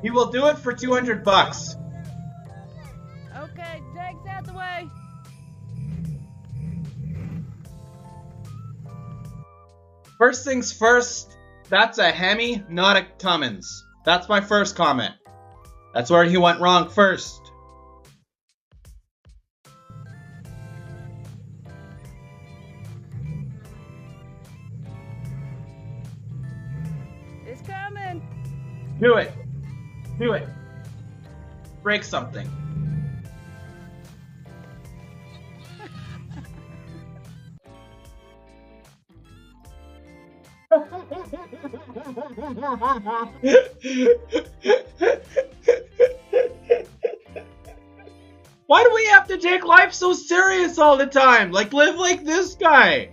He will do it for 200 bucks. Okay, Jake's out the way. First things first, that's a Hemi, not a Cummins. That's my first comment. That's where he went wrong first. It's coming. Do it. Do it. Break something. Why do we have to take life so serious all the time? Like, live like this guy.